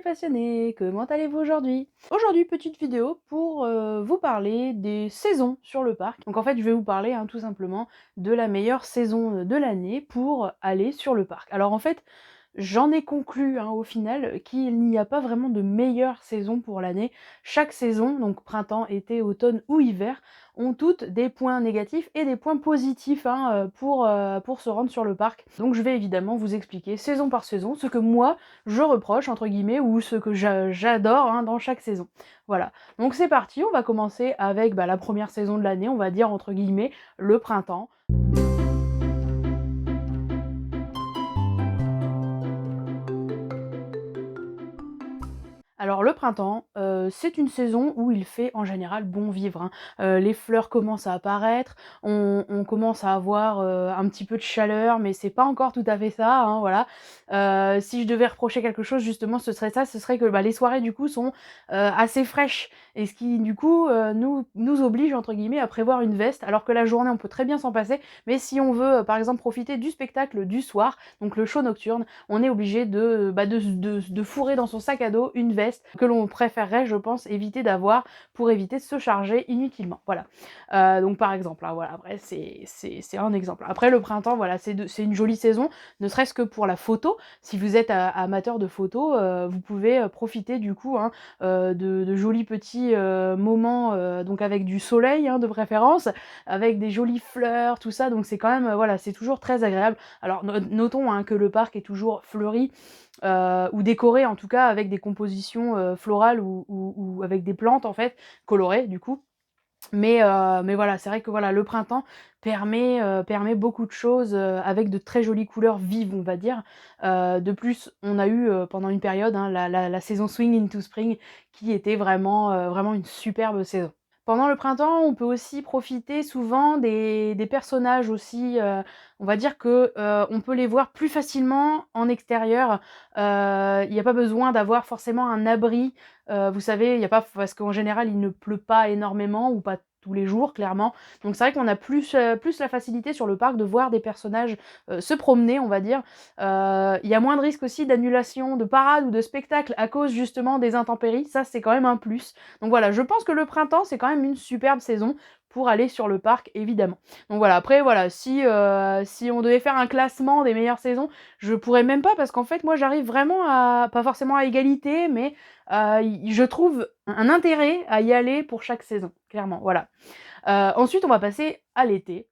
passionnés, comment allez-vous aujourd'hui? Aujourd'hui, petite vidéo pour vous parler des saisons sur le parc. Donc en fait, je vais vous parler tout simplement de la meilleure saison de l'année pour aller sur le parc. Alors en fait, j'en ai conclu au final qu'il n'y a pas vraiment de meilleure saison pour l'année. Chaque saison, donc printemps, été, automne ou hiver, ont toutes des points négatifs et des points positifs pour se rendre sur le parc. Donc je vais évidemment vous expliquer saison par saison ce que moi je reproche entre guillemets ou ce que j'adore dans chaque saison. Voilà. Donc c'est parti, on va commencer avec la première saison de l'année, on va dire entre guillemets le printemps. Alors le printemps, c'est une saison où il fait en général bon vivre. Les fleurs commencent à apparaître, on commence à avoir, un petit peu de chaleur, mais c'est pas encore tout à fait ça, voilà. Si je devais reprocher quelque chose justement, ce serait ça, ce serait que, les soirées du coup sont, assez fraîches et ce qui du coup, nous «oblige» entre guillemets à prévoir une veste, alors que la journée on peut très bien s'en passer, mais si on veut, par exemple profiter du spectacle du soir, donc le show nocturne, on est obligé de fourrer dans son sac à dos une veste que l'on préférerait, je pense, éviter d'avoir pour éviter de se charger inutilement. Voilà. Donc par exemple, voilà, après c'est un exemple. Après le printemps, voilà, c'est une jolie saison, ne serait-ce que pour la photo. Si vous êtes amateur de photos, vous pouvez profiter du coup de jolis petits moments, donc avec du soleil de préférence, avec des jolies fleurs, tout ça. Donc c'est quand même, voilà, c'est toujours très agréable. Alors notons que le parc est toujours fleuri, ou décoré en tout cas avec des compositions, florales ou avec des plantes en fait, colorées du coup. Mais voilà, c'est vrai que voilà, le printemps permet beaucoup de choses, avec de très jolies couleurs vives, on va dire. De plus, on a eu, pendant une période, la saison Swing into Spring qui était vraiment une superbe saison. Pendant le printemps, on peut aussi profiter souvent des personnages aussi, on va dire que, on peut les voir plus facilement en extérieur. Il y a pas besoin d'avoir forcément un abri, vous savez, il y a pas parce qu'en général, il ne pleut pas énormément ou pas tous les jours clairement. Donc c'est vrai qu'on a plus la facilité sur le parc de voir des personnages, se promener, on va dire. Il y a moins de risques aussi d'annulation de parades ou de spectacles à cause justement des intempéries. Ça, c'est quand même un plus. Donc voilà, je pense que le printemps, c'est quand même une superbe saison pour aller sur le parc, évidemment. Donc voilà, après voilà, si on devait faire un classement des meilleures saisons, je pourrais même pas parce qu'en fait, moi, j'arrive vraiment à pas forcément à égalité, mais je trouve un intérêt à y aller pour chaque saison, clairement, voilà. Ensuite, on va passer à l'été.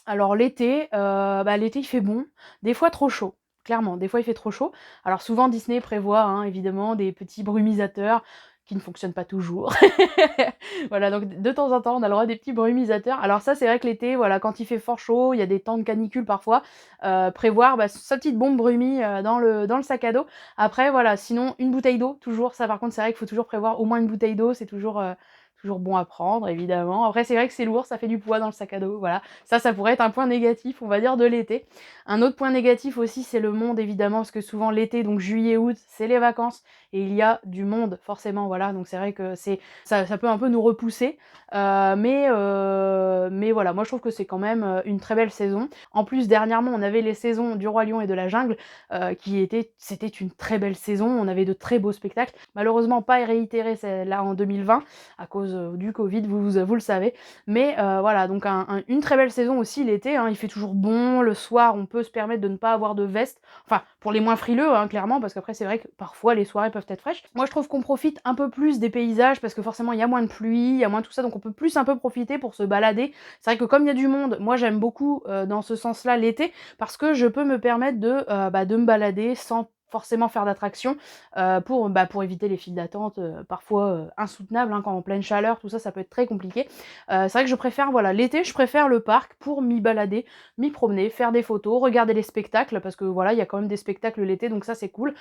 Alors l'été, l'été il fait bon, des fois trop chaud, clairement, des fois il fait trop chaud. Alors souvent Disney prévoit, évidemment des petits brumisateurs qui ne fonctionnent pas toujours. Voilà, donc de temps en temps, on a le droit à des petits brumisateurs. Alors ça, c'est vrai que l'été, voilà, quand il fait fort chaud, il y a des temps de canicule parfois, prévoir, sa petite bombe brumi, dans le sac à dos. Après voilà, sinon une bouteille d'eau toujours, ça par contre, c'est vrai qu'il faut toujours prévoir au moins une bouteille d'eau, c'est toujours bon à prendre évidemment. Après c'est vrai que c'est lourd, ça fait du poids dans le sac à dos, voilà. Ça pourrait être un point négatif, on va dire, de l'été. Un autre point négatif aussi, c'est le monde évidemment, parce que souvent l'été, donc juillet-août, c'est les vacances et il y a du monde forcément, voilà. Donc c'est vrai que ça peut un peu nous repousser, mais voilà, moi je trouve que c'est quand même, une très belle saison. En plus dernièrement, on avait les saisons du Roi Lion et de la Jungle, c'était une très belle saison, on avait de très beaux spectacles. Malheureusement pas réitéré celle-là en 2020 à cause du Covid, vous le savez. Mais voilà, donc une très belle saison aussi l'été, il fait toujours bon, le soir on peut se permettre de ne pas avoir de veste, enfin pour les moins frileux clairement, parce qu'après c'est vrai que parfois les soirées peuvent être fraîches. Moi je trouve qu'on profite un peu plus des paysages, parce que forcément il y a moins de pluie, il y a moins tout ça, donc on peut plus un peu profiter pour se balader. C'est vrai que comme il y a du monde, moi j'aime beaucoup dans ce sens-là l'été, parce que je peux me permettre de me balader sans forcément faire d'attraction, pour éviter les files d'attente, parfois insoutenables, quand en pleine chaleur, tout ça, ça peut être très compliqué. C'est vrai que je préfère, voilà, l'été, je préfère le parc pour m'y balader, m'y promener, faire des photos, regarder les spectacles, parce que voilà, il y a quand même des spectacles l'été, donc ça c'est cool.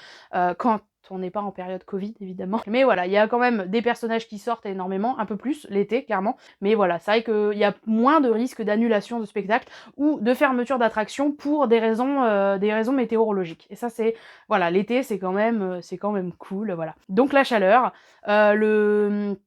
Quand on n'est pas en période Covid évidemment. Mais voilà, il y a quand même des personnages qui sortent énormément, un peu plus l'été clairement. Mais voilà, c'est vrai qu'il y a moins de risques d'annulation de spectacle ou de fermeture d'attraction pour des raisons météorologiques. Et ça c'est, voilà, l'été c'est quand même cool, voilà. Donc la chaleur, le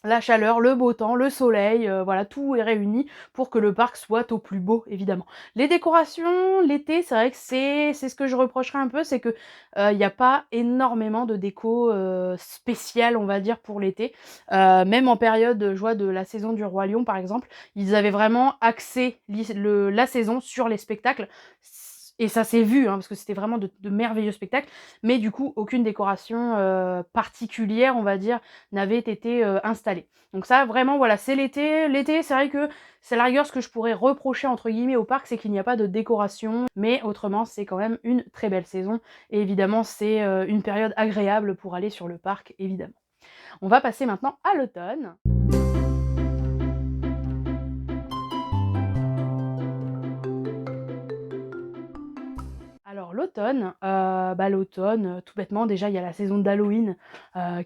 la chaleur, le beau temps, le soleil, voilà, tout est réuni pour que le parc soit au plus beau, évidemment. Les décorations, l'été, c'est vrai que c'est ce que je reprocherais un peu, c'est que, il y a pas énormément de déco, spéciale, on va dire, pour l'été. Même en période, je vois de la saison du Roi Lion, par exemple, ils avaient vraiment axé la saison sur les spectacles. Et ça s'est vu, hein, parce que c'était vraiment de merveilleux spectacles, mais du coup, aucune décoration, particulière, on va dire, n'avait été, installée. Donc ça, vraiment, voilà, c'est l'été. L'été, c'est vrai que c'est à la rigueur ce que je pourrais «reprocher» entre guillemets au parc, c'est qu'il n'y a pas de décoration, mais autrement, c'est quand même une très belle saison et évidemment, c'est, une période agréable pour aller sur le parc, évidemment. On va passer maintenant à l'automne. Alors l'automne, l'automne, tout bêtement, déjà, il y a la saison d'Halloween,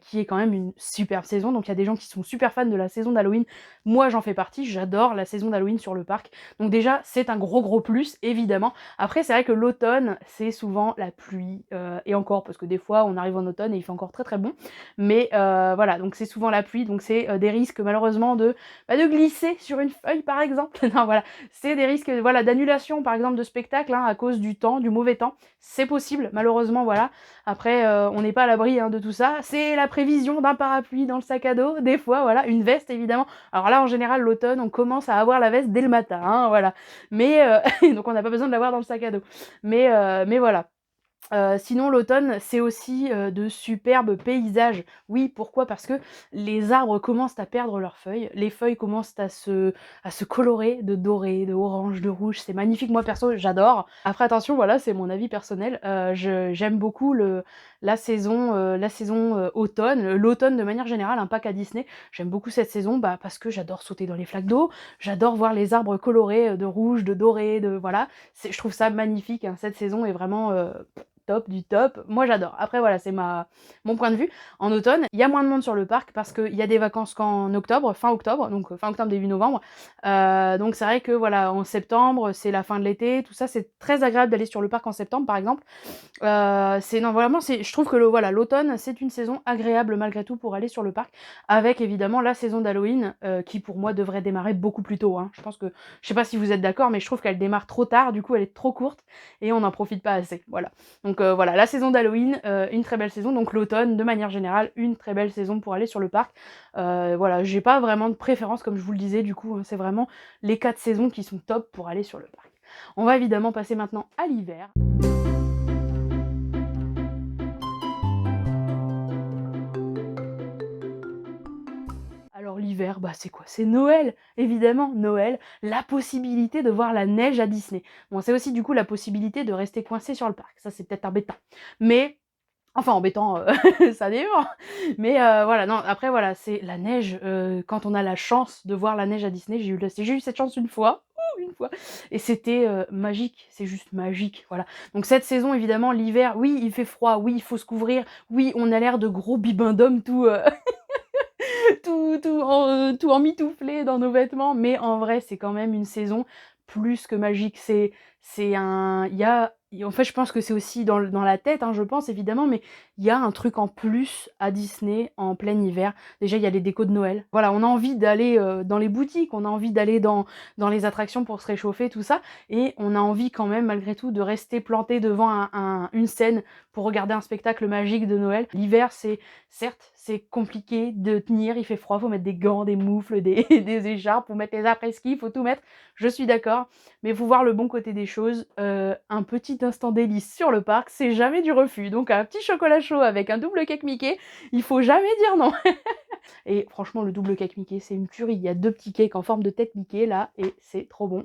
qui est quand même une superbe saison. Donc il y a des gens qui sont super fans de la saison d'Halloween. Moi, j'en fais partie, j'adore la saison d'Halloween sur le parc. Donc déjà, c'est un gros, gros plus, évidemment. Après, c'est vrai que l'automne, c'est souvent la pluie, et encore, parce que des fois, on arrive en automne et il fait encore très, très bon. Mais voilà, donc c'est souvent la pluie, donc c'est, des risques malheureusement de glisser sur une feuille, par exemple. Non, voilà, c'est des risques, voilà, d'annulation, par exemple, de spectacle, hein, à cause du temps, du mauvais temps. C'est possible, malheureusement, voilà. Après, on n'est pas à l'abri, hein, de tout ça. C'est la prévision d'un parapluie dans le sac à dos, des fois, voilà, une veste, évidemment. Alors là, en général, l'automne, on commence à avoir la veste dès le matin, hein, voilà. Mais donc on n'a pas besoin de l'avoir dans le sac à dos. Mais voilà. Sinon l'automne, c'est aussi, de superbes paysages. Oui, pourquoi? Parce que les arbres commencent à perdre leurs feuilles, les feuilles commencent à se colorer de doré, de orange, de rouge, c'est magnifique. Moi perso, j'adore. Après attention, voilà, c'est mon avis personnel, j'aime beaucoup la saison, automne, l'automne de manière générale, hein, pas qu'à Disney. J'aime beaucoup cette saison, parce que j'adore sauter dans les flaques d'eau, j'adore voir les arbres colorés, de rouge, de doré, de voilà. Je trouve ça magnifique, hein. Cette saison est vraiment, top du top. Moi j'adore. Après voilà, c'est mon point de vue. En automne, il y a moins de monde sur le parc parce qu'il y a des vacances qu'en octobre, fin octobre, donc fin octobre, début novembre. Donc c'est vrai que voilà, en septembre, c'est la fin de l'été, tout ça, c'est très agréable d'aller sur le parc en septembre, par exemple. C'est non, vraiment, je trouve que l'automne, c'est une saison agréable malgré tout pour aller sur le parc, avec évidemment la saison d'Halloween, qui pour moi devrait démarrer beaucoup plus tôt, hein. Je pense que je sais pas si vous êtes d'accord, mais je trouve qu'elle démarre trop tard, du coup elle est trop courte et on n'en profite pas assez, voilà. Donc voilà, la saison d'Halloween, une très belle saison, donc l'automne, de manière générale, une très belle saison pour aller sur le parc. Voilà, j'ai pas vraiment de préférence comme je vous le disais, du coup, hein, c'est vraiment les 4 saisons qui sont top pour aller sur le parc. On va évidemment passer maintenant à l'hiver. Alors l'hiver, c'est quoi? C'est Noël, évidemment, Noël, la possibilité de voir la neige à Disney. Bon, c'est aussi du coup la possibilité de rester coincé sur le parc, ça c'est peut-être embêtant. Mais enfin embêtant, ça dépend. Mais voilà, non, après voilà, c'est la neige, quand on a la chance de voir la neige à Disney, j'ai eu cette chance une fois, une fois, et c'était, magique, c'est juste magique, voilà. Donc cette saison évidemment, l'hiver, oui, il fait froid, oui, il faut se couvrir, oui, on a l'air de gros bibendums tout, tout emmitouflé dans nos vêtements, mais en vrai, c'est quand même une saison plus que magique. C'est un en fait, je pense que c'est aussi dans la tête, hein, je pense évidemment, mais il y a un truc en plus à Disney en plein hiver. Déjà, il y a les décos de Noël. Voilà, on a envie d'aller, dans les boutiques, on a envie d'aller dans les attractions pour se réchauffer, tout ça, et on a envie quand même malgré tout de rester planté devant une scène pour regarder un spectacle magique de Noël. L'hiver, certes, c'est compliqué de tenir, il fait froid, faut mettre des gants, des moufles, des des écharpes, faut mettre les après-ski, faut tout mettre, je suis d'accord, mais faut voir le bon côté des choses. Un petit instant délice sur le parc, c'est jamais du refus. Donc un petit chocolat chaud avec un double cake Mickey, il faut jamais dire non. Et franchement, le double cake Mickey, c'est une tuerie. Il y a 2 petits cakes en forme de tête Mickey là et c'est trop bon.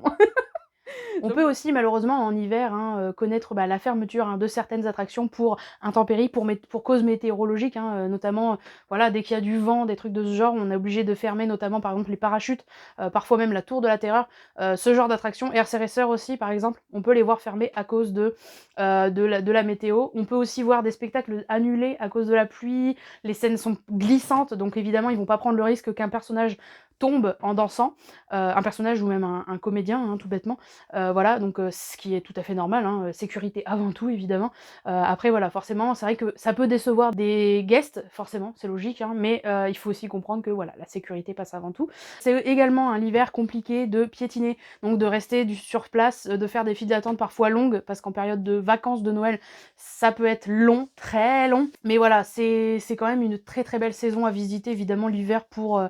On peut aussi malheureusement en hiver, hein, connaître, la fermeture, hein, de certaines attractions pour intempéries, pour causes météorologiques, hein, notamment, voilà, dès qu'il y a du vent, des trucs de ce genre, on est obligé de fermer notamment par exemple les parachutes, parfois même la tour de la terreur, ce genre d'attraction. RC Racer aussi par exemple, on peut les voir fermés à cause de la météo. On peut aussi voir des spectacles annulés à cause de la pluie, les scènes sont glissantes, donc évidemment ils vont pas prendre le risque qu'un personnage tombe en dansant, un personnage ou même un comédien, hein, tout bêtement. Voilà, donc ce qui est tout à fait normal, hein, sécurité avant tout évidemment. Après voilà, forcément, c'est vrai que ça peut décevoir des guests, forcément, c'est logique, hein, mais il faut aussi comprendre que voilà, la sécurité passe avant tout. C'est également, hein, l'hiver compliqué de piétiner, donc de rester sur place, de faire des files d'attente parfois longues, parce qu'en période de vacances de Noël, ça peut être long, très long. Mais voilà, c'est quand même une très, très belle saison à visiter évidemment l'hiver pour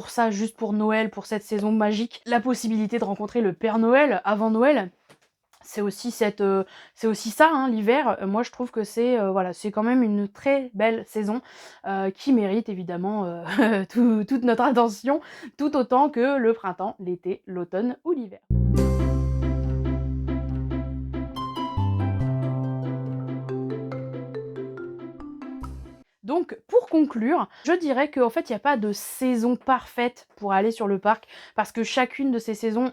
ça, juste pour Noël, pour cette saison magique. La possibilité de rencontrer le Père Noël avant Noël, c'est aussi c'est aussi ça, hein, l'hiver. Moi je trouve que voilà, c'est quand même une très belle saison, qui mérite évidemment, toute notre attention, tout autant que le printemps, l'été, l'automne ou l'hiver. Donc pour conclure, je dirais qu'en fait, il y a pas de saison parfaite pour aller sur le parc, parce que chacune de ces saisons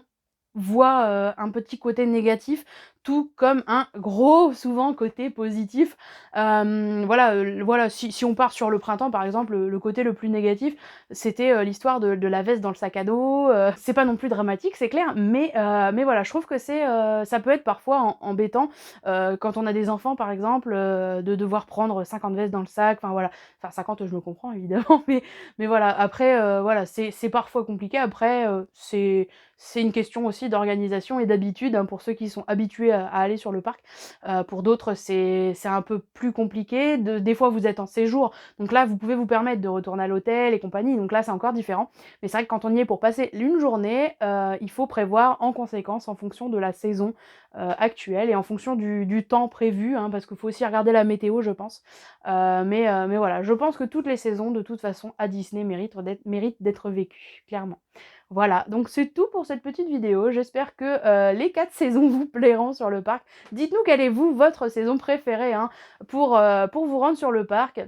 voit, un petit côté négatif, tout comme un gros, souvent, côté positif. Voilà, si on part sur le printemps, par exemple, le côté le plus négatif, c'était, l'histoire de la veste dans le sac à dos. C'est pas non plus dramatique, c'est clair, mais voilà, je trouve que ça peut être parfois embêtant, quand on a des enfants, par exemple, de devoir prendre 50 vestes dans le sac, enfin voilà. Enfin 50, je me comprends évidemment, mais voilà, après, voilà, c'est parfois compliqué. Après, c'est une question aussi d'organisation et d'habitude, hein, pour ceux qui sont habitués à aller sur le parc. Pour d'autres, c'est un peu plus compliqué. Des fois, vous êtes en séjour, donc là, vous pouvez vous permettre de retourner à l'hôtel et compagnie, donc là, c'est encore différent. Mais c'est vrai que quand on y est pour passer une journée, il faut prévoir en conséquence, en fonction de la saison, actuelle et en fonction du temps prévu, hein, parce qu'il faut aussi regarder la météo, je pense. Mais voilà, je pense que toutes les saisons, de toute façon, à Disney méritent d'être vécues, clairement. Voilà, donc c'est tout pour cette petite vidéo. J'espère que, les 4 saisons vous plairont sur le parc. Dites-nous quelle est votre saison préférée, hein, pour vous rendre sur le parc.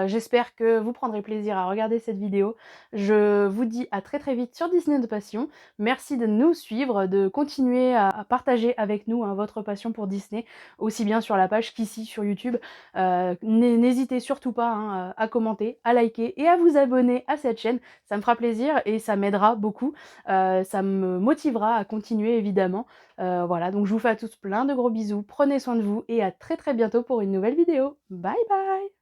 J'espère que vous prendrez plaisir à regarder cette vidéo. Je vous dis à très très vite sur Disney de Passion. Merci de nous suivre, de continuer à partager avec nous, hein, votre passion pour Disney, aussi bien sur la page qu'ici sur YouTube. N'hésitez surtout pas, hein, à commenter, à liker et à vous abonner à cette chaîne. Ça me fera plaisir et ça m'aidera beaucoup. Ça me motivera à continuer évidemment. Voilà, donc je vous fais à tous plein de gros bisous. Prenez soin de vous et à très très bientôt pour une nouvelle vidéo. Bye bye!